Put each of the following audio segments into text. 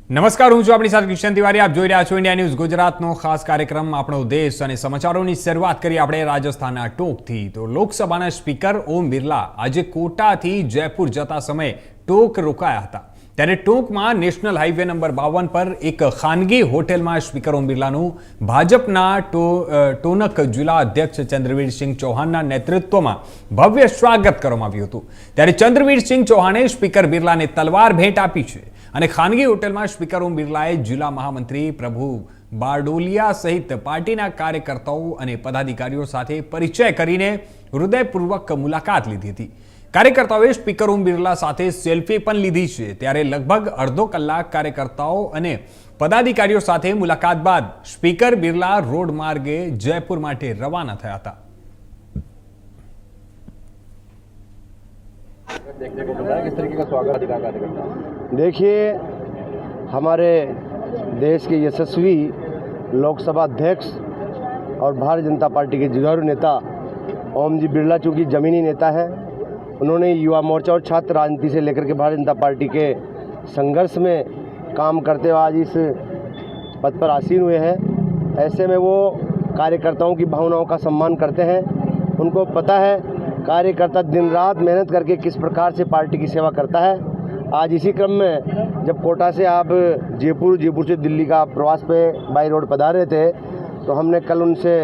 નમસ્કાર, હું છું આપણી સાથે કિશન તિવારી. આપ જોઈ રહ્યા છો ઇન્ડિયા ન્યૂઝ ગુજરાતનો ખાસ કાર્યક્રમ આપણો દેશ અને સમાચારોની શરૂઆત કરી આપણે રાજસ્થાનના ટોંકથી. તો લોકસભાના સ્પીકર ઓમ બિરલા આજે કોટાથી જયપુર જતા સમયે ટોંક રોકાયા હતા. ત્યારે ટોંકમાં નેશનલ હાઈવે નંબર 52 પર એક ખાનગી હોટેલમાં સ્પીકર ઓમ બિરલાનું ભાજપના ટોનક જિલ્લા અધ્યક્ષ ચંદ્રવીરસિંહ ચૌહાણના નેતૃત્વમાં ભવ્ય સ્વાગત કરવામાં આવ્યું હતું. ત્યારે ચંદ્રવીરસિંહ ચૌહાણે સ્પીકર બિરલાને તલવાર ભેટ આપી છે અને ખાનગી હોટેલમાં સ્પીકર ઓમ બિરલાએ જિલ્લા મહામંત્રી પ્રભુ બારડોલિયા સહિત પાર્ટીના કાર્યકર્તાઓ અને પદાધિકારીઓ સાથે પરિચય કરીને હૃદયપૂર્વક મુલાકાત લીધી હતી. કાર્યકર્તાઓએ સ્પીકર ઓમ બિરલા સાથે સેલ્ફી પણ લીધી છે. ત્યારે લગભગ અડધો કલાક કાર્યકર્તાઓ અને પદાધિકારીઓ સાથે મુલાકાત બાદ સ્પીકર બિરલા રોડ માર્ગે જયપુર માટે રવાના થયા હતા. देखने को मिला किस तरीके का स्वागत अधिकार कार्यकर्ता? देखिए, हमारे देश के यशस्वी लोकसभा अध्यक्ष और भारतीय जनता पार्टी के जुझारू नेता ओम जी बिरला चूँकि ज़मीनी नेता हैं, उन्होंने युवा मोर्चा और छात्र राजनीति से लेकर के भारतीय जनता पार्टी के संघर्ष में काम करते हुए आज इस पद पर आसीन हुए हैं. ऐसे में वो कार्यकर्ताओं की भावनाओं का सम्मान करते हैं. उनको पता है कार्यकर्ता दिन रात मेहनत करके किस प्रकार से पार्टी की सेवा करता है. आज इसी क्रम में जब कोटा से आप जयपुर से दिल्ली का प्रवास पे बाई रोड पधारे थे, तो हमने कल उनसे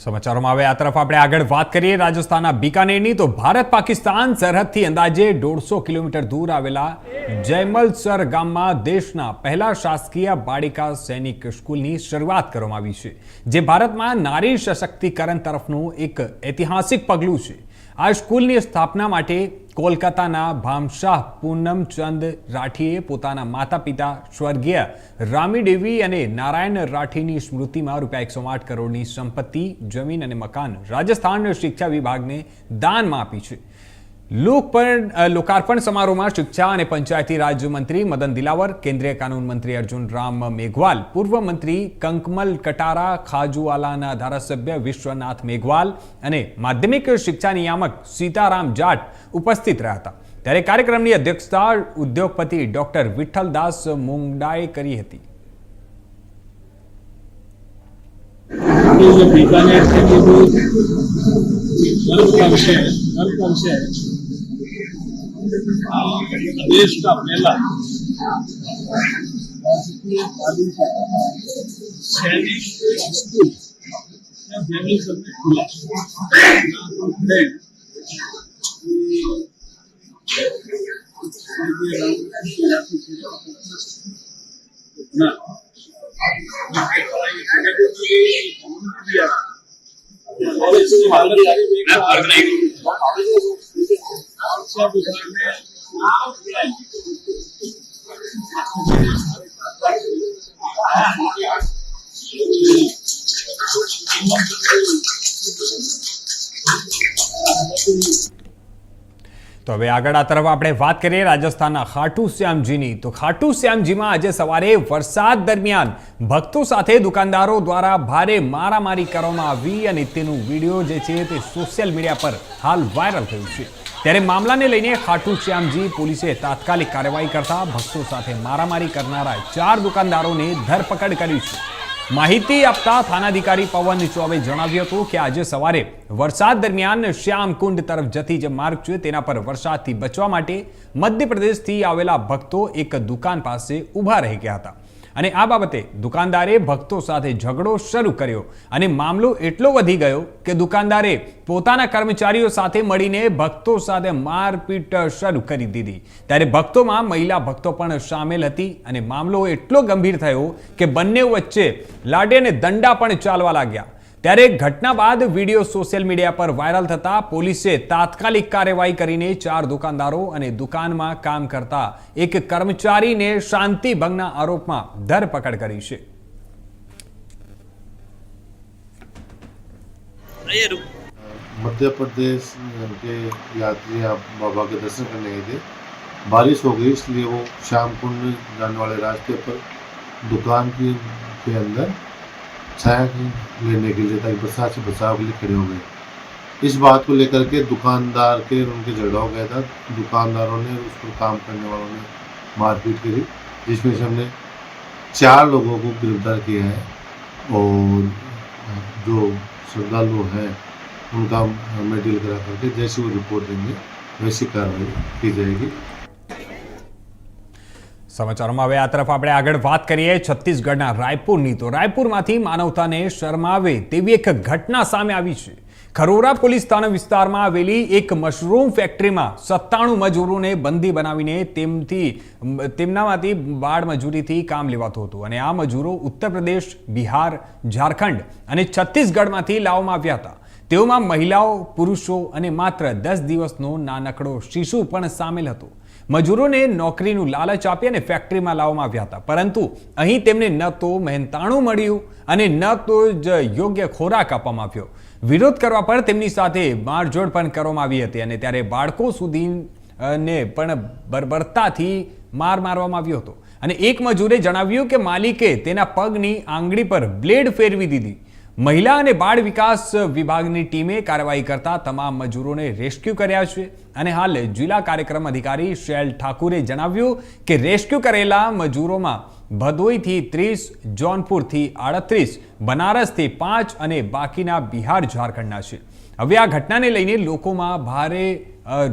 સમાચારોમાં હવે આ તરફ આપણે આગળ વાત કરીએ રાજસ્થાનના બીકાનેરની. તો ભારત પાકિસ્તાન સરહદથી અંદાજે 150 કિલોમીટર દૂર આવેલા જયમલસર ગામમાં દેશના પહેલા શાસકીય બાળિકા સૈનિક સ્કૂલની શરૂઆત કરવામાં આવી છે, જે ભારતમાં નારી સશક્તિકરણ તરફનું એક ઐતિહાસિક પગલું છે. આ સ્કૂલની સ્થાપના માટે કોલકાતાના ભામશાહ પૂનમચંદ રાઠીએ પોતાના માતા પિતા સ્વર્ગીય રામીદેવી અને નારાયણ રાઠીની સ્મૃતિમાં ₹108 કરોડની સંપત્તિ, જમીન અને મકાન રાજસ્થાન શિક્ષા વિભાગને દાનમાં આપી છે. લોકાર્પણ સમારોહમાં શિક્ષા અને પંચાયતી રાજ મંત્રી મદન દિલાવર, કેન્દ્રીય કાનૂન મંત્રી અર્જુન રામ મેઘવાલ, પૂર્વ મંત્રી કંકમલ કટારા, ખાજુવાલાના ધારાસભ્ય વિશ્વનાથ મેઘવાલ અને માધ્યમિક શિક્ષા નિયામક સીતારામ જાટ ઉપસ્થિત રહ્યા હતા. ત્યારે કાર્યક્રમની અધ્યક્ષતા ઉદ્યોગપતિ ડોક્ટર વિઠ્ઠલદાસ મુંગડાએ કરી હતી. बीकानेर से गर्व का विषय है. देश का पहला राजकीय बालिका सैनिक स्कूल जयमलसर में खुला. તો હવે આગળ આ તરફ આપણે વાત કરીએ રાજસ્થાનના ખાટુ શ્યામજીની. તો ખાટુ શ્યામજીમાં આજે સવારે વરસાદ દરમિયાન ભક્તો સાથે દુકાનદારો દ્વારા ભારે મારામારી કરવામાં આવી અને તેનો વિડીયો જે છે તે સોશિયલ મીડિયા પર હાલ વાયરલ થયું છે. ત્યારે મામલાને લઈને ખાટુ શ્યામજી પોલીસે તાત્કાલિક કાર્યવાહી કરતા ભક્તો સાથે મારામારી કરનારા 4 દુકાનદારોને ધરપકડ કરી છે. માહિતી આપતા થાનાધિકારી પવન ચૌબે જણાવ્યું હતું કે આજે સવારે વરસાદ દરમિયાન શ્યામકુંડ તરફ જતી જે માર્ગ છે તેના પર વરસાદથી બચવા માટે મધ્યપ્રદેશથી આવેલા ભક્તો એક દુકાન પાસે ઊભા રહી ગયા હતા અને આ બાબતે દુકાનદારે ભક્તો સાથે ઝઘડો શરૂ કર્યો અને મામલો એટલો વધી ગયો કે દુકાનદારે પોતાના કર્મચારીઓ સાથે મળીને ભક્તો સાથે મારપીટ શરૂ કરી દીધી. ત્યારે ભક્તોમાં મહિલા ભક્તો પણ સામેલ હતી અને મામલો એટલો ગંભીર થયો કે બંને વચ્ચે લાઠી અને દંડા પણ ચાલવા લાગ્યા. ત્યારે ઘટના બાદ વિડીયો સોશિયલ મીડિયા પર વાયરલ થતા પોલીસે તાત્કાલિક કાર્યવાહી કરીને 4 દુકાનદારો અને દુકાનમાં કામ કરતા એક કર્મચારીને શાંતિ ભંગના આરોપમાં ધરપકડ કરી છે. मध्य प्रदेश के यात्री बाबा के दर्शन करने गए थे. बारिश हो गई इसलिए वो श्याम कुंड जाने वाले रास्ते पर दुकान के अंदर छाया लेने के लिए ताकि बरसात से बचाव के लिए खड़े हो गए. इस बात को लेकर के दुकानदार के उनके झगड़ा हो गया था। दुकानदारों ने उस पर काम करने वालों ने मारपीट करी, जिसमें से हमने 4 लोगों को गिरफ्तार किया है और जो श्रद्धालु हैं उनका मेडिकल करा करके जैसी वो रिपोर्ट देंगे वैसी कार्रवाई की जाएगी। સમાચારોમાં હવે આ તરફ આપણે આગળ વાત કરીએ છત્તીસગઢના રાયપુરની તો રાયપુરમાંથી માનવતાને શરમાવે તેવી એક ઘટના સામે આવી છે। ખરોરા પોલીસ થાણા વિસ્તારમાં આવેલી એક મશરૂમ ફેક્ટરીમાં 97 મજૂરોને બંદી બનાવીને તેમનામાંથી બાળ મજૂરીથી કામ લેવાતું હતું અને આ મજૂરો ઉત્તર પ્રદેશ, બિહાર, ઝારખંડ અને છત્તીસગઢમાંથી લાવવામાં આવ્યા હતા। તેઓમાં મહિલાઓ, પુરુષો અને માત્ર 10 દિવસનો નાનકડો શિશુ પણ સામેલ હતો। મજૂરોને નોકરીનું લાલચ આપી અને ફેક્ટરીમાં લાવવામાં આવ્યા હતા, પરંતુ અહીં તેમને ન તો મહેનતાણું મળ્યું અને ન તો જ યોગ્ય ખોરાક આપવામાં આવ્યો। વિરોધ કરવા પર તેમની સાથે મારઝોડ પણ કરવામાં આવી હતી અને ત્યારે બાળકો સુધીને પણ બર્બરતાથી માર મારવામાં આવ્યો હતો અને એક મજૂરે જણાવ્યું કે માલિકે તેના પગની આંગળી પર બ્લેડ ફેરવી દીધી। મહિલા અને બાળ વિકાસ વિભાગની ટીમે કાર્યવાહી કરતા તમામ મજૂરોને રેસ્ક્યુ કર્યા છે અને હાલ જિલ્લા કાર્યક્રમ અધિકારી શૈલ ઠાકુરે જણાવ્યું કે રેસ્ક્યુ કરેલા મજૂરોમાં ભદોઈથી 30, જૌનપુરથી 38, બનારસથી 5 અને બાકીના બિહાર, ઝારખંડના છે। હવે આ ઘટનાને લઈને લોકોમાં ભારે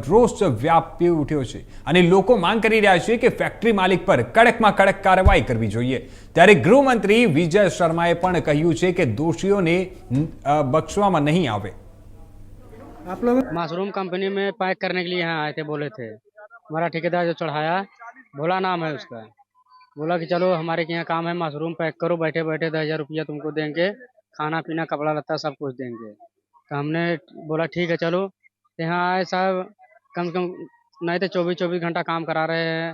રોષ વ્યાપી ઉઠ્યો છે અને લોકો માંગ કરી રહ્યા છે કે ફેક્ટરી માલિક પર કડકમાં કડક કાર્યવાહી કરવી જોઈએ। ત્યારે ગૃહમંત્રી વિજય શર્માએ પણ કહ્યું છે કે દોષીઓને બક્ષવામાં નહીં આવે। आप लोग मशरूम कंपनी में पैक करने के लिए यहाँ आए थे, बोले थे। हमारा ठेकेदार जो चढ़ाया, भोला नाम है उसका, बोला कि चलो हमारे के यहाँ काम है, मशरूम पैक करो, बैठे बैठे 10,000 रुपया तुमको देंगे, खाना पीना कपड़ा लत्ता सब कुछ देंगे। तो हमने बोला ठीक है चलो। यहाँ आए साहब, कम से कम नहीं तो 24 घंटा काम करा रहे हैं,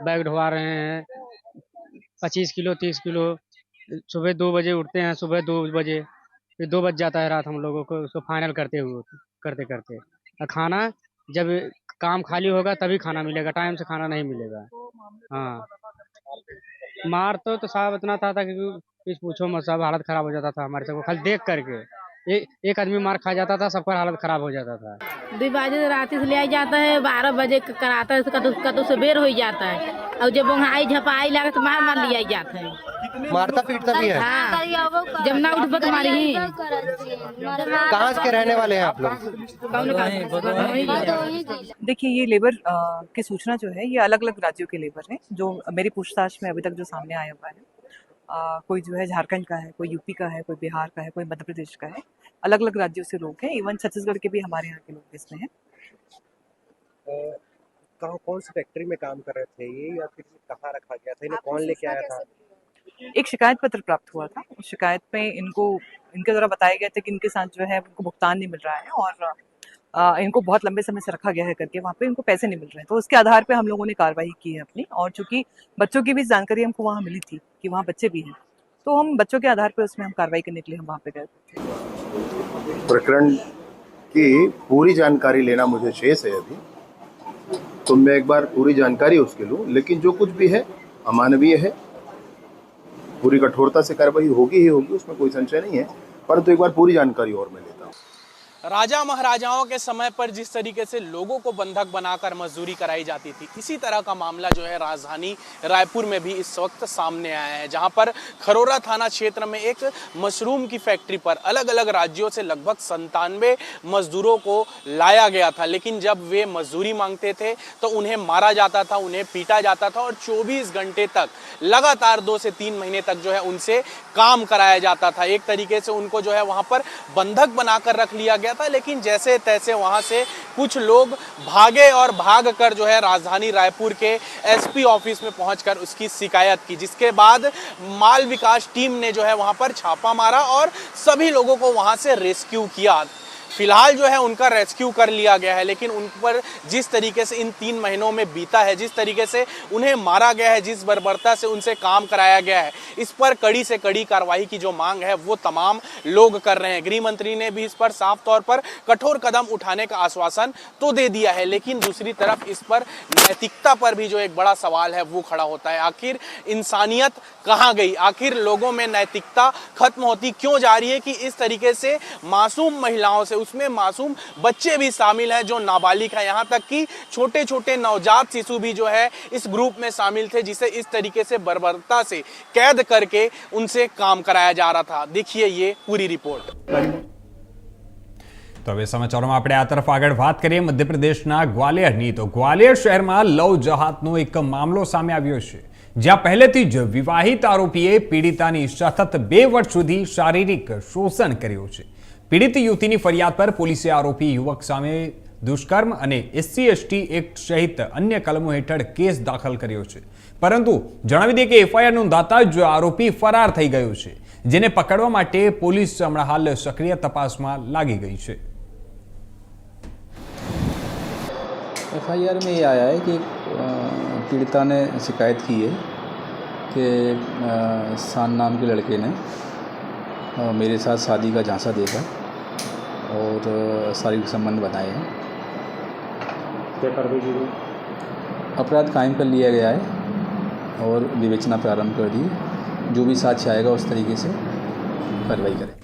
बैग ढोवा रहे हैं, 25 किलो 30 किलो। सुबह 2 बजे उठते हैं, सुबह 2 बजे, फिर 2 बज जाता है रात हम लोगों को उसको फाइनल करते करते। और खाना जब काम खाली होगा तभी खाना मिलेगा, टाइम से खाना नहीं मिलेगा। हाँ, मार तो साहब इतना था कि कुछ पूछो मत साहब, हालत खराब हो जाता था हमारे सबको खाली देख करके। एक आदमी मार खा जाता था, सबका हालत खराब हो जाता था। 2 बजे रात से ले आ जाता है, 12 बजे कराता है, कतो सबेर हो जाता है और जब आई झपाई लगा तो मार लिया जाता है। मारता पीटता भी है। हाँ, जब ना उठ पक मारी ही। कहाँ के रहने वाले हैं आप लोग? देखिए, ये लेबर की सूचना जो है ये अलग अलग राज्यों के लेबर हैं, जो मेरी पूछताछ में अभी तक जो सामने आया हुआ है। कोई जो है झारखंड का है, कोई यूपी का है, कोई बिहार का है, कोई मध्य प्रदेश का है। अलग अलग राज्यों से लोग हैं, इवन छत्तीसगढ़ के भी हमारे यहाँ के लोग इसमें हैं। कौन सी फैक्ट्री में काम कर रहे थे ये, या फिर कहाँ रखा गया था, इन्हें कौन लेके आया था? एक शिकायत पत्र प्राप्त हुआ था। उस शिकायत में इनके द्वारा बताया गया था कि इनके साथ जो है उनको भुगतान नहीं मिल रहा है और इनको बहुत लंबे समय से रखा गया है करके, वहाँ पे इनको पैसे नहीं मिल रहे हैं। तो उसके आधार पे हम लोगों ने कार्रवाई की है अपनी, और चूंकि बच्चों की भी जानकारी हमको वहाँ मिली थी कि वहाँ बच्चे भी हैं, तो हम बच्चों के आधार पे उसमें हम कार्रवाई करने के लिए हम वहाँ पे गए। प्रकरण की पूरी जानकारी लेना मुझे शेष है अभी, तो मैं एक बार पूरी जानकारी उसके लूँ, लेकिन जो कुछ भी है अमानवीय है, पूरी कठोरता से कार्रवाई होगी ही होगी, उसमें कोई संशय नहीं है, परंतु एक बार पूरी जानकारी और मैं लेता हूँ। राजा महाराजाओं के समय पर जिस तरीके से लोगों को बंधक बनाकर मजदूरी कराई जाती थी, इसी तरह का मामला जो है राजधानी रायपुर में भी इस वक्त सामने आया है, जहां पर खरोरा थाना क्षेत्र में एक मशरूम की फैक्ट्री पर अलग अलग राज्यों से लगभग 97 मजदूरों को लाया गया था। लेकिन जब वे मजदूरी मांगते थे तो उन्हें मारा जाता था, उन्हें पीटा जाता था और 24 घंटे तक लगातार 2 से 3 महीने तक जो है उनसे काम कराया जाता था। एक तरीके से उनको जो है वहां पर बंधक बनाकर रख लिया गया था। लेकिन जैसे तैसे वहां से कुछ लोग भागे और भागकर जो है राजधानी रायपुर के एसपी ऑफिस में पहुंचकर उसकी शिकायत की, जिसके बाद माल विकास टीम ने जो है वहां पर छापा मारा और सभी लोगों को वहां से रेस्क्यू किया। फिलहाल जो है उनका रेस्क्यू कर लिया गया है, लेकिन उन पर जिस तरीके से इन 3 महीनों में बीता है, जिस तरीके से उन्हें मारा गया है, जिस बर्बरता से उनसे काम कराया गया है, इस पर कड़ी से कड़ी कार्रवाई की जो मांग है वो तमाम लोग कर रहे हैं। गृह मंत्री ने भी इस पर साफ तौर पर कठोर कदम उठाने का आश्वासन तो दे दिया है, लेकिन दूसरी तरफ इस पर नैतिकता पर भी जो एक बड़ा सवाल है वो खड़ा होता है। आखिर इंसानियत कहाँ गई? आखिर लोगों में नैतिकता खत्म होती क्यों जा रही है कि इस तरीके से मासूम महिलाओं से उसमें मासूम बच्चे भी शामिल हैं जो नाबालिग हैं। यहाँ तक कि छोटे छोटे नवजात शिशु भी जो है इस ग्रुप में शामिल थे, जिसे इस तरीके से बर्बरता से कैद करके उनसे काम कराया जा रहा था। देखिए ये पूरी रिपोर्ट। તો હવે સમાચારોમાં આપણે આ તરફ આગળ વાત કરીએ મધ્યપ્રદેશના ગ્વાલિયરની। તો ગ્વાલિયર શહેરમાં લવ જહાદનો એક મામલો સામે આવ્યો છે, જ્યાં પહેલેથી જ વિવાહિત આરોપીએ પીડિતાની સતત 2 વર્ષ સુધી શારીરિક શોષણ કર્યું છે। પીડિત યુવતીની ફરિયાદ પર પોલીસે આરોપી યુવક સામે દુષ્કર્મ અને SC/ST એક્ટ સહિત અન્ય કલમો હેઠળ કેસ દાખલ કર્યો છે, પરંતુ જણાવી દઈએ કે FIR નોંધાતા જ આરોપી ફરાર થઈ ગયો છે, જેને પકડવા માટે પોલીસ હમણાં હાલ સક્રિય તપાસમાં લાગી ગઈ છે। FIR में ये आया है कि पीड़िता ने शिकायत की है कि शान नाम के लड़के ने मेरे साथ शादी का झांसा देकर और शारीरिक संबंध बनाए हैं। क्या कार्रवाई की गई? अपराध कायम कर लिया गया है और विवेचना प्रारंभ कर दी। जो भी साक्ष्य आएगा उस तरीके से कार्रवाई करें।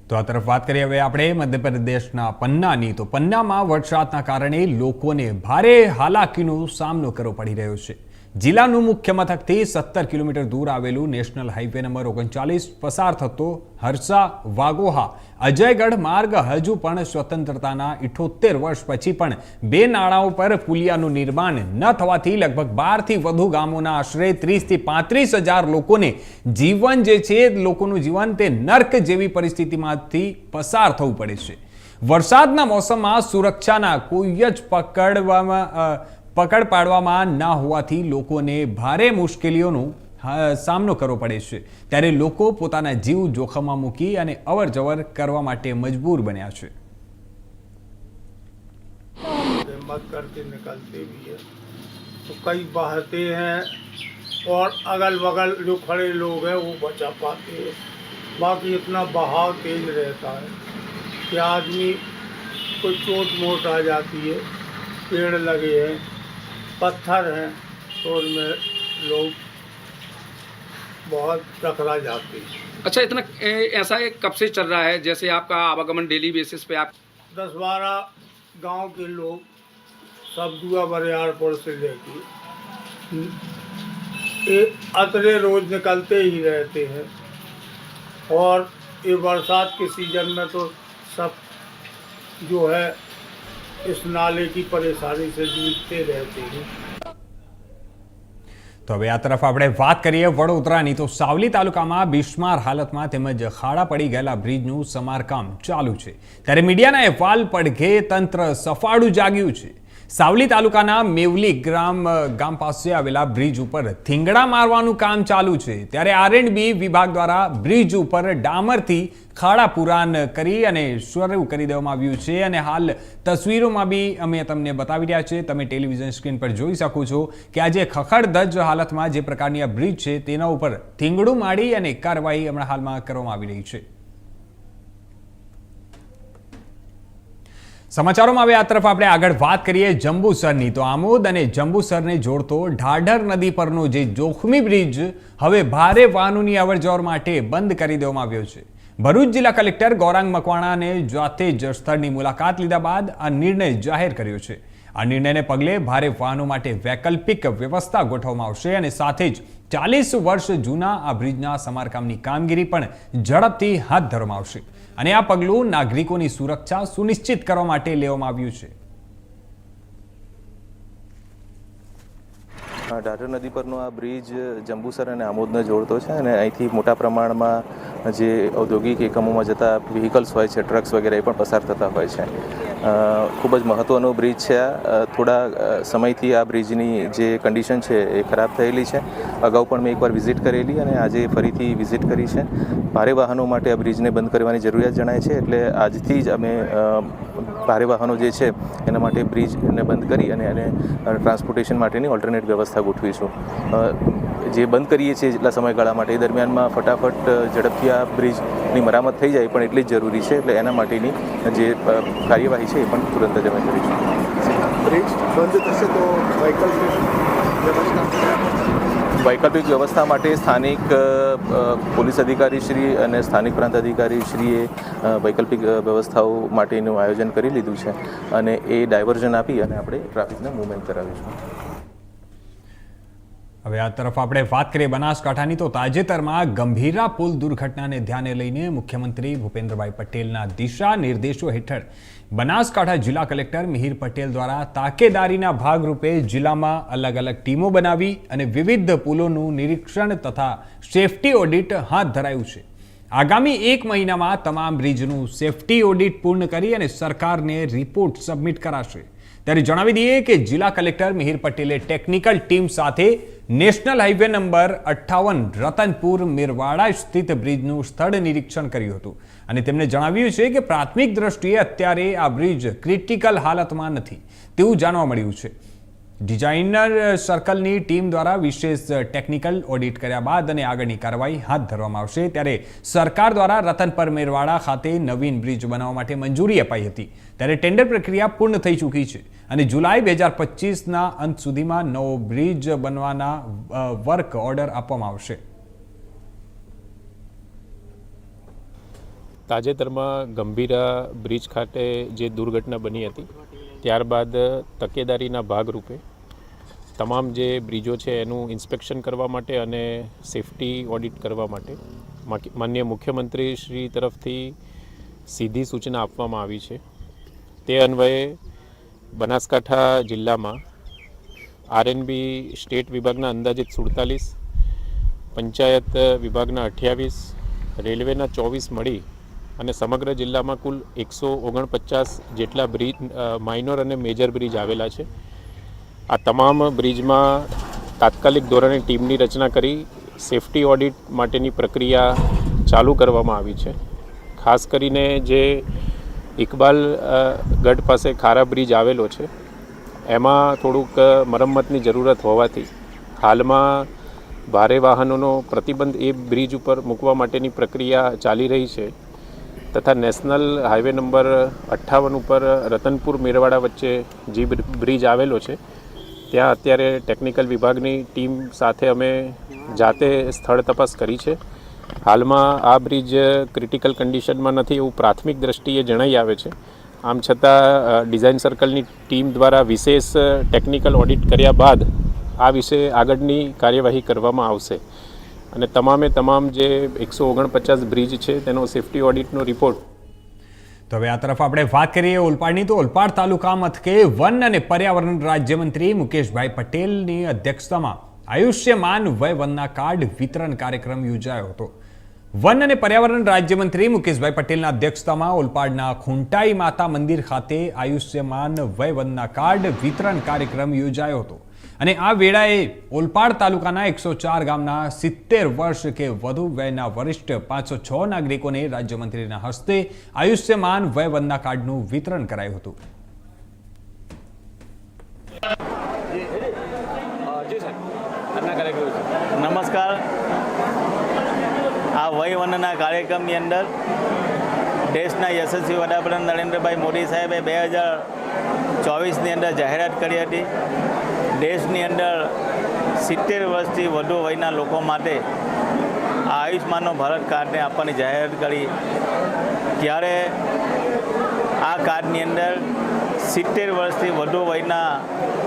તો આ તરફ વાત કરીએ હવે આપણે મધ્યપ્રદેશના પન્નાની। તો પન્નામાં વરસાદના કારણે લોકોને ભારે હાલાકીનો સામનો કરવો પડી રહ્યો છે। જિલ્લાનું મુખ્ય મથકથી 17 કિલોમીટર દૂર આવેલું નેશનલ હાઈવે નંબર 39 પસાર થતો હરસા વાગોહા અજયગઢ માર્ગ હજુ પણ સ્વતંત્રતાના 78 વર્ષ પછી પણ 2 નાળાઓ પર પુલિયાનું નિર્માણ ન થવાથી લગભગ 12 થી વધુ ગામોના આશરે 30 થી 35 હજાર લોકોને જીવન જે છે લોકોનું જીવન તે નર્ક જેવી પરિસ્થિતિમાંથી પસાર થવું પડે છે। વરસાદના મોસમમાં સુરક્ષાના કોઈ જ પકડ પાડવામાં ન હોવાથી લોકોને ભારે મુશ્કેલીઓનો સામનો કરવો પડે છે, ત્યારે લોકો પોતાના જીવ જોખમમાં મૂકી અને અવર જવર કરવા માટે મજબૂર બન્યા છે। हिम्मत करके निकलते भी है तो कई बहते हैं और अगल बगल जो खड़े लोग हैं वो बचा पाते हैं। बाकी इतना बहाव तेज रहता है कि आदमी को चोट मोट आ जाती है। पेड़ लगे हैं, पत्थर हैं तो उनमें लोग बहुत टकरा जाते हैं। अच्छा, इतना ऐसा कब से चल रहा है? जैसे आपका आवागमन डेली बेसिस पे आप 10-12 गांव के लोग सब दुआ बरियारपुर से लेके अतरे रोज निकलते ही रहते हैं और ये बरसात के सीजन में तो सब जो है इस नाले की परेशानी से जूझते रहते हैं। તો હવે આ તરફ આપણે વાત કરીએ વડોદરાની। તો સાવલી તાલુકામાં બિસ્માર હાલતમાં તેમજ ખાડા પડી ગયેલા બ્રિજનું સમારકામ ચાલુ છે, ત્યારે મીડિયાના અહેવાલ પડઘે તંત્ર સફાળું જાગ્યું છે। સાવલી તાલુકાના મેવલી ગામ પાસે આવેલા બ્રિજ ઉપર થીંગડા મારવાનું કામ ચાલુ છે, ત્યારે R&B વિભાગ દ્વારા બ્રિજ ઉપર ડામરથી ખાડા પુરાણ કરી અને શરૂ કરી દેવામાં આવ્યું છે, અને હાલ તસવીરોમાં બી અમે તમને બતાવી રહ્યા છે। તમે ટેલિવિઝન સ્ક્રીન પર જોઈ શકો છો કે આજે ખખડધજ હાલતમાં જે પ્રકારની આ બ્રિજ છે તેના ઉપર થીંગડું મારી અને કાર્યવાહી હમણાં હાલમાં કરવામાં આવી રહી છે। સમાચારોમાં હવે આ તરફ આપણે આગળ વાત કરીએ જંબુસરની। તો આમોદ અને જંબુસરને જોડતો ઢાઢર નદી પરનો જે જોખમી બ્રિજ હવે ભારે વાહનોની અવરજવર માટે બંધ કરી દેવામાં આવ્યો છે। ભરૂચ જિલ્લા કલેક્ટર ગૌરાંગ મકવાણાને જાતે જ સ્થળની મુલાકાત લીધા બાદ આ નિર્ણય જાહેર કર્યો છે। આ નિર્ણયને પગલે ભારે વાહનો માટે વૈકલ્પિક વ્યવસ્થા ગોઠવવામાં આવશે અને સાથે જ 40 વર્ષ જૂના આ બ્રિજના સમારકામની કામગીરી પણ ઝડપથી હાથ ધરવામાં આવશે, અને આ પગલું નાગરિકોની સુરક્ષા સુનિશ્ચિત કરવા માટે લેવામાં આવ્યું છે। ઢાઢર નદી પરનો આ બ્રિજ જંબુસર અને આમોદને જોડતો છે અને અહીંથી મોટા પ્રમાણમાં જે ઔદ્યોગિક એકમોમાં જતા વ્હીકલ્સ હોય છે, ટ્રક્સ વગેરે એ પણ પસાર થતા હોય છે। ખૂબ જ મહત્ત્વનો બ્રિજ છે આ। થોડા સમયથી આ બ્રિજની જે કન્ડિશન છે એ ખરાબ થયેલી છે। અગાઉ પણ મેં એકવાર વિઝિટ કરેલી અને આજે ફરીથી વિઝિટ કરી છે। ભારે વાહનો માટે આ બ્રિજને બંધ કરવાની જરૂરિયાત જણાય છે, એટલે આજથી જ અમે ભારે વાહનો જે છે એના માટે બ્રિજને બંધ કરી અને એને ટ્રાન્સપોર્ટેશન માટેની ઓલ્ટરનેટ વ્યવસ્થા ગોઠવીશું। જે બંધ કરીએ છીએ જેટલા સમયગાળા માટે એ દરમિયાનમાં ફટાફટ ઝડપથી આ બ્રિજની મરામત થઈ જાય પણ એટલી જ જરૂરી છે, એટલે એના માટેની જે કાર્યવાહી છે એ પણ તુરંત જ અમે કરીશું। ब्रिज बंद થશે તો વૈકલ્પિક વ્યવસ્થા વૈકલ્પિક વ્યવસ્થા માટે સ્થાનિક પોલીસ અધિકારી શ્રી અને સ્થાનિક પ્રાંત અધિકારી શ્રીએ વૈકલ્પિક વ્યવસ્થાઓ માટેનું આયોજન કરી લીધું છે અને એ ડાયવર્ઝન આપી અને આપણે ટ્રાફિકને મૂવમેન્ટ કરાવીશું. હવે આ તરફ આપણે વાત કરીએ બનાસકાંઠાની, તો તાજેતરમાં ગંભીરા પુલ દુર્ઘટનાને ધ્યાને લઈને મુખ્યમંત્રી ભૂપેન્દ્રભાઈ પટેલના દિશા નિર્દેશો હેઠળ બનાસકાંઠા જિલ્લા કલેક્ટર મિહિર પટેલ દ્વારા તાકેદારીના ભાગરૂપે જિલ્લામાં અલગ અલગ ટીમો બનાવી અને વિવિધ પુલોનું નિરીક્ષણ તથા સેફટી ઓડિટ હાથ ધરાયું છે. આગામી 1 મહિનામાં તમામ બ્રિજનું સેફટી ઓડિટ પૂર્ણ કરી અને સરકારને રિપોર્ટ સબમિટ કરાશે. ત્યારે જણાવી દઈએ કે જિલ્લા કલેક્ટર મિહિર પટેલે ટેકનિકલ ટીમ સાથે national highway number 58 Ratanpur Merwada સ્થિત બ્રિજનું સ્થળ નિરીક્ષણ કર્યું હતું અને તેમણે જણાવ્યું છે કે પ્રાથમિક દ્રષ્ટિએ અત્યારે આ બ્રિજ ક્રિટિકલ હાલતમાં નથી તેવું જાણવા મળ્યું છે. ડિઝાઇનર સર્કલની ટીમ દ્વારા વિશેષ ટેકનિકલ ઓડિટ કર્યા બાદ અને આગળની કાર્યવાહી હાથ ધરવામાં આવશે. ત્યારે સરકાર દ્વારા રતનપર મેરવાડા ખાતે નવીન બ્રિજ બનાવવા માટે મંજૂરી અપાઈ હતી. ત્યારે ટેન્ડર પ્રક્રિયા પૂર્ણ થઈ ચૂકી છે અને જુલાઈ 2025ના અંત સુધીમાં નવો બ્રિજ બનવાના વર્ક ઓર્ડર આપવામાં આવશે. તાજેતરમાં ગંભીરા બ્રિજ ખાતે જે દુર્ઘટના બની હતી ત્યારબાદ તકેદારીના ભાગરૂપે તમામ જે બ્રિજો છે એનું ઇન્સ્પેક્શન કરવા માટે અને સેફટી ઓડિટ કરવા માટે માનનીય મુખ્યમંત્રી શ્રી તરફથી સીધી સૂચના આપવામાં આવી છે. તે અન્વયે બનાસકાંઠા જિલ્લામાં આરએનબી સ્ટેટ વિભાગના અંદાજિત 47, પંચાયત વિભાગના 28, રેલવેના 24 મળી અને સમગ્ર જિલ્લામાં કુલ 149 જેટલા બ્રિજ, માઇનોર અને મેજર બ્રિજ આવેલા છે. આ તમામ બ્રિજમાં તાત્કાલિક ધોરણે ટીમની રચના કરી સેફટી ઓડિટ માટેની પ્રક્રિયા ચાલુ કરવામાં આવી છે. ખાસ કરીને જે ઇકબાલ ગઢ પાસે ખારા બ્રિજ આવેલો છે એમાં થોડુંક મરમ્મતની જરૂરત હોવાથી હાલમાં ભારે વાહનોનો પ્રતિબંધ એ બ્રિજ ઉપર મૂકવા માટેની પ્રક્રિયા ચાલી રહી છે તથા નેશનલ હાઈવે નંબર 58 ઉપર રતનપુર મેરવાડા વચ્ચે જે બ્રિજ આવેલો છે ત્યાં અત્યારે ટેકનિકલ વિભાગની ટીમ સાથે અમે જાતે સ્થળ તપાસ કરી છે. હાલમાં આ બ્રિજ ક્રિટિકલ કન્ડિશનમાં નથી એવું પ્રાથમિક દ્રષ્ટિએ જણાઈ આવે છે. આમ છતાં ડિઝાઇન સર્કલની ટીમ દ્વારા વિશેષ ટેકનિકલ ઓડિટ કર્યા બાદ આ વિશે આગળની કાર્યવાહી કરવામાં આવશે અને તમામ જે 149 બ્રિજ છે તેનો સેફટી ઓડિટનો રિપોર્ટ. તો હવે આ તરફ આપણે વાત કરીએ ઓલપાડની, તો ઓલપાડ તાલુકા મથકે વન અને પર્યાવરણ રાજ્યમંત્રી મુકેશભાઈ પટેલની અધ્યક્ષતામાં આયુષ્યમાન વય વનના કાર્ડ વિતરણ કાર્યક્રમ યોજાયો હતો. વન અને પર્યાવરણ રાજ્યમંત્રી મુકેશભાઈ પટેલના અધ્યક્ષતામાં ઓલપાડના ખૂંટાઈ માતા મંદિર ખાતે આયુષ્યમાન વય વનના કાર્ડ વિતરણ કાર્યક્રમ યોજાયો હતો અને આ વેળાએ ઓલપાડ તાલુકાના 104 ગામના 70 વર્ષ કે વધુ વયના વરિષ્ઠ 506 નાગરિકોને રાજ્યમંત્રીના હસ્તે આયુષ્યમાન વય વનના કાર્ડનું વિતરણ કરાયું હતું. નમસ્કાર. આ વય વનના કાર્યક્રમની અંદર દેશના યશસ્વી વડાપ્રધાન નરેન્દ્રભાઈ મોદી સાહેબે 2024ની અંદર જાહેરાત કરી હતી. દેશની અંદર 70 વર્ષથી વધુ વયના લોકો માટે આ આયુષ્માનનો ભારત કાર્ડને આપવાની જાહેરાત કરી. ત્યારે આ કાર્ડની અંદર 70 વર્ષથી વધુ વયના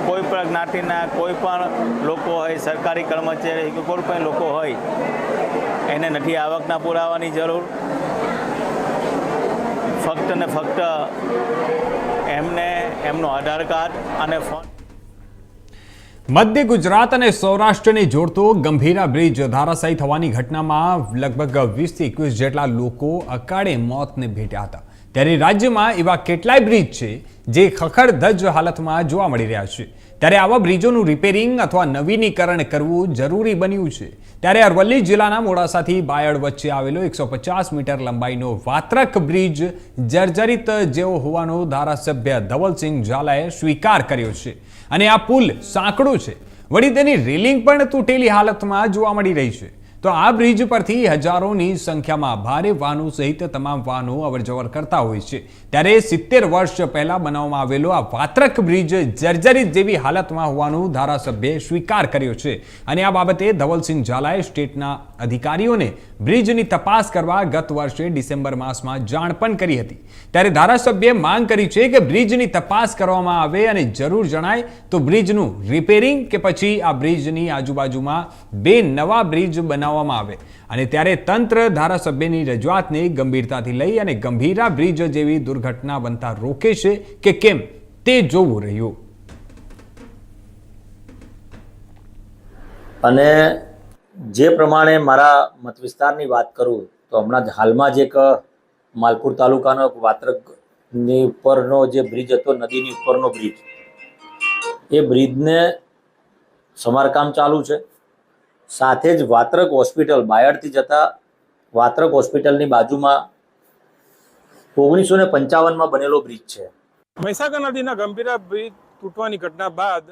કોઈ પણ જ્ઞાતિના કોઈ પણ લોકો હોય, સરકારી કર્મચારી કે કોઈ પણ લોકો હોય, એને નથી આવકના પુરાવાની જરૂર. ફક્ત ને ફક્ત એમને એમનો આધાર કાર્ડ અને ફોન. મધ્ય ગુજરાત અને સૌરાષ્ટ્રને જોડતો ગંભીરા બ્રિજ ધરાશાયી થવાની ઘટનામાં લગભગ 20 થી 21 જેટલા લોકો અકાળે મોતને ભેટ્યા હતા. ત્યારે રાજ્યમાં એવા કેટલાય બ્રિજ છે જે ખખડધજ હાલતમાં જોવા મળી રહ્યા છે. ત્યારે આવા બ્રિજોનું રિપેરિંગ અથવા નવીનીકરણ કરવું જરૂરી બન્યું છે. ત્યારે અરવલ્લી જિલ્લાના મોડાસાથી બાયડ વચ્ચે આવેલો 150 મીટર લંબાઈનો વાત્રક બ્રિજ જર્જરિત જેવો હોવાનો ધારાસભ્ય ધવલસિંહ ઝાલાએ સ્વીકાર કર્યો છે અને આ પુલ સાંકડો છે, વળી તેની રેલિંગ પણ તૂટેલી હાલતમાં જોવા મળી રહી છે. તો આ બ્રિજ પરથી હજારોની સંખ્યામાં ભારે વાહનો સહિત તમામ વાહનો અવરજવર કરતા હોય છે ત્યારે 70 વર્ષ પહેલા બનાવવામાં આવેલો આ વાત્રક બ્રિજ જર્જરિત જેવી હાલતમાં હોવાનું ધારાસભ્યે સ્વીકાર કર્યો છે અને આ બાબતે ધવલસિંહ ઝાલાએ સ્ટેટના અધિકારીઓને બ્રિજની તપાસ કરવા ગત વર્ષે ડિસેમ્બર માસમાં જાણ પણ કરી હતી ત્યારે ધારાસભ્યએ માંગ કરી છે કે બ્રિજની તપાસ કરવામાં આવે અને જરૂર જણાય તો બ્રિજનું રિપેરિંગ કે પછી આ બ્રિજની આજુબાજુમાં 2 નવા બ્રિજ બનાવવામાં આવે અને ત્યારે તંત્ર ધારાસભ્યની રજૂઆતને ગંભીરતાથી લઈ અને ગંભીરા બ્રિજ જેવી દુર્ઘટના બનતા રોકે છે કે કેમ તે જોવું રહ્યું. અને જે પ્રમાણે મારા મત વિસ્તારની વાત કરું તો હમણાં હાલમાં જ એક માલપુર તાલુકાનો વાત્રકની ઉપરનો જે બ્રિજ હતો, નદીની ઉપરનો બ્રિજ, એ બ્રિજને સમારકામ ચાલુ છે. સાથે જ વાત્રક હોસ્પિટલ બાયડથી જતા વાત્રક હોસ્પિટલની બાજુમાં 1955માં બનેલો બ્રિજ છે. મહીસાગર નદીના ગંભીરા બ્રિજ તૂટવાની ઘટના બાદ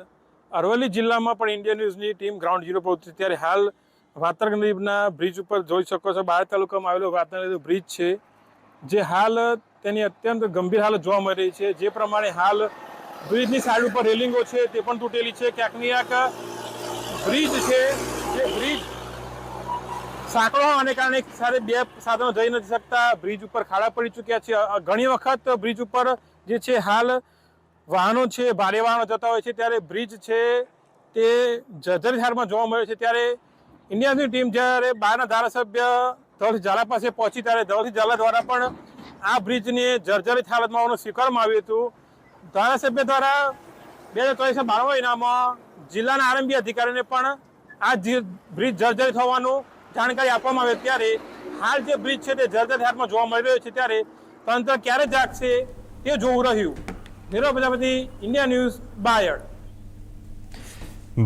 અરવલ્લી જિલ્લામાં પણ ઇન્ડિયા ન્યૂઝની ટીમ ગ્રાઉન્ડ ઝીરો પર ઉતરી. ત્યારે હાલ વાત્રક નદીના બ્રિજ ઉપર જોઈ શકો છો, બાયડ તાલુકામાં આવેલો વાત્રક નદીનો બ્રિજ છે જે હાલ તેની અત્યંત ગંભીર હાલત જોવા મળી રહી છે. જે પ્રમાણે હાલ બ્રિજની સાઈડ ઉપર રેલિંગો છે તે પણ તૂટેલી છે. ક્યાંક ને ક્યાંક બ્રિજ છે જે બ્રિજ સાંકડો હોવાને કારણે સાથે 2 સાધનો જઈ નથી શકતા. બ્રિજ ઉપર ખાડા પડી ચૂક્યા છે. ઘણી વખત બ્રિજ ઉપર જે છે હાલ વાહનો છે, ભારે વાહનો જતા હોય છે ત્યારે બ્રિજ છે તે જર્જરિત હાલમાં જોવા મળે છે. ત્યારે ઇન્ડિયાની ટીમ જ્યારે બહારના ધારાસભ્ય ધવલસિંહ ઝાલા પાસે પહોંચી ત્યારે ધવલસિંહ ઝાલા દ્વારા પણ આ બ્રિજને જર્જરિત હાલતમાં હોવાનું સ્વીકારવામાં આવ્યું હતું. ધારાસભ્ય દ્વારા 2024-22 મહિનામાં જિલ્લાના આરંભી અધિકારીને પણ આ બ્રિજ જર્જરિત હોવાનું જાણકારી આપવામાં આવે ત્યારે હાલ જે બ્રિજ છે તે જર્જરિત હાલતમાં જોવા મળી રહ્યો છે. ત્યારે તંત્ર ક્યારે જાગશે તે જોવું રહ્યું. Nirav Prajapati, India news, Bayad.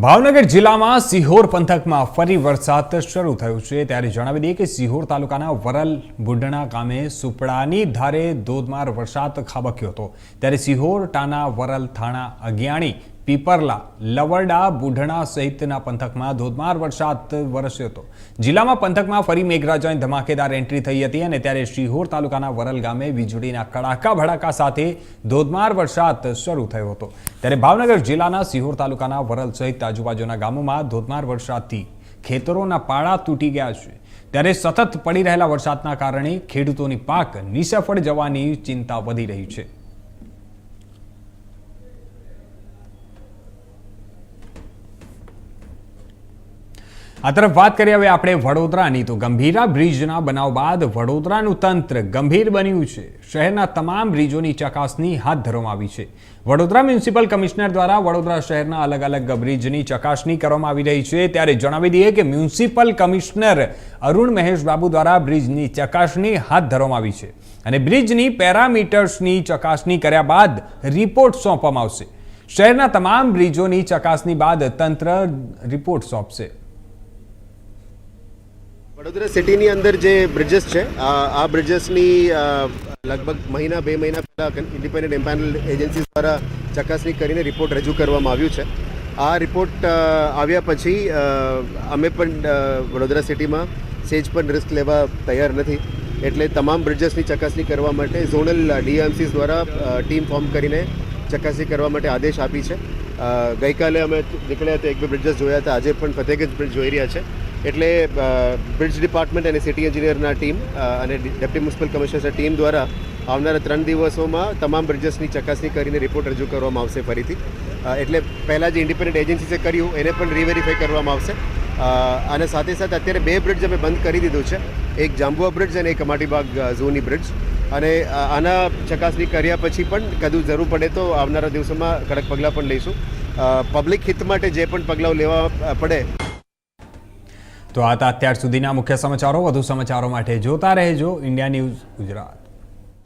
ભાવનગર જિલ્લામાં સિહોર પંથકમાં ફરી વરસાદ શરૂ થયો છે ત્યારે જણાવી દઈએ કે સિહોર તાલુકાના વરલ બુઢણા ગામે સુપડાની ધારે ધોધમાર વરસાદ ખાબક્યો હતો ત્યારે સિહોર, ટાના, વરલ, થાણા, અગિયાણી, પીપરલા, લવરડા, બુઢણા સહિતના પંથકમાં ધોધમાર વરસાદ વરસ્યો હતો. જિલ્લામાં પંથકમાં ફરી મેઘરાજાની ધમાકેદાર એન્ટ્રી થઈ હતી અને ત્યારે સિહોર તાલુકાના વરલ ગામે વીજળીના કડાકા ભડાકા સાથે ધોધમાર વરસાદ શરૂ થયો હતો. ત્યારે ભાવનગર જિલ્લાના સિહોર તાલુકાના વરલ સહિત આજુબાજુના ગામોમાં ધોધમાર વરસાદથી ખેતરોના પાળા તૂટી ગયા છે. ત્યારે સતત પડી રહેલા વરસાદના કારણે ખેડૂતોની પાક નિષ્ફળ જવાની ચિંતા વધી રહી છે. આ તરફ વાત કરીએ હવે આપણે વડોદરાની તો ગંભીરા બ્રિજના બનાવ બાદ વડોદરાનું તંત્ર ગંભીર બન્યું છે. શહેરના તમામ બ્રિજોની ચકાસણી હાથ ધરવામાં આવી છે. વડોદરા મ્યુનિસિપલ કમિશનર દ્વારા વડોદરા શહેરના અલગ અલગ બ્રિજની ચકાસણી કરવામાં આવી રહી છે. ત્યારે જણાવી દઈએ કે મ્યુનિસિપલ કમિશનર અરુણ મહેશ બાબુ દ્વારા બ્રિજની ચકાસણી હાથ ધરવામાં આવી છે અને બ્રિજની પેરામીટર્સની ચકાસણી કર્યા બાદ રિપોર્ટ સોંપવામાં આવશે. શહેરના તમામ બ્રિજોની ચકાસણી બાદ તંત્ર રિપોર્ટ સોંપશે. વડોદરા સિટીની અંદર જે બ્રિજેસ છે આ બ્રિજેસની લગભગ 2 મહિના પહેલાં ઇન્ડિપેન્ડન્ટ એમ્પાનલ એજન્સી દ્વારા ચકાસણી કરીને રિપોર્ટ રજૂ કરવામાં આવ્યું છે. આ રિપોર્ટ આવ્યા પછી અમે પણ વડોદરા સિટીમાં સેજ પણ રિસ્ક લેવા તૈયાર નથી. એટલે તમામ બ્રિજેસની ચકાસણી કરવા માટે ઝોનલ ડીએમસીસ દ્વારા ટીમ ફોર્મ કરીને ચકાસણી કરવા માટે આદેશ આપી છે. ગઈકાલે અમે નીકળ્યા હતા, 1-2 બ્રિજેસ જોયા હતા. આજે પણ ફતેહગંજ બ્રિજ જોઈ રહ્યા છે. એટલે બ્રિજ ડિપાર્ટમેન્ટ અને સિટી એન્જિનિયરના ટીમ અને ડેપ્યુટી મ્યુનિસિપલ કમિશનર્સના ટીમ દ્વારા આવનારા 3 દિવસોમાં તમામ બ્રિજેસની ચકાસણી કરીને રિપોર્ટ રજૂ કરવામાં આવશે ફરીથી. એટલે પહેલાં જે ઇન્ડિપેન્ડન્ટ એજન્સીસે કર્યું એને પણ રીવેરીફાઈ કરવામાં આવશે. અને સાથે સાથે અત્યારે 2 બ્રિજ અમે બંધ કરી દીધું છે, એક જાંબુઆ બ્રિજ અને એક કમાટીબાગ ઝોની બ્રિજ. અને આના ચકાસણી કર્યા પછી પણ કદું જરૂર પડે તો આવનારા દિવસોમાં કડક પગલાં પણ લઈશું. પબ્લિક હિત માટે જે પણ પગલાં લેવા પડે. તો આ હતા અત્યાર સુધીના મુખ્ય સમાચારો. વધુ સમાચારો માટે જોતા રહેજો ઇન્ડિયા ન્યૂઝ ગુજરાત.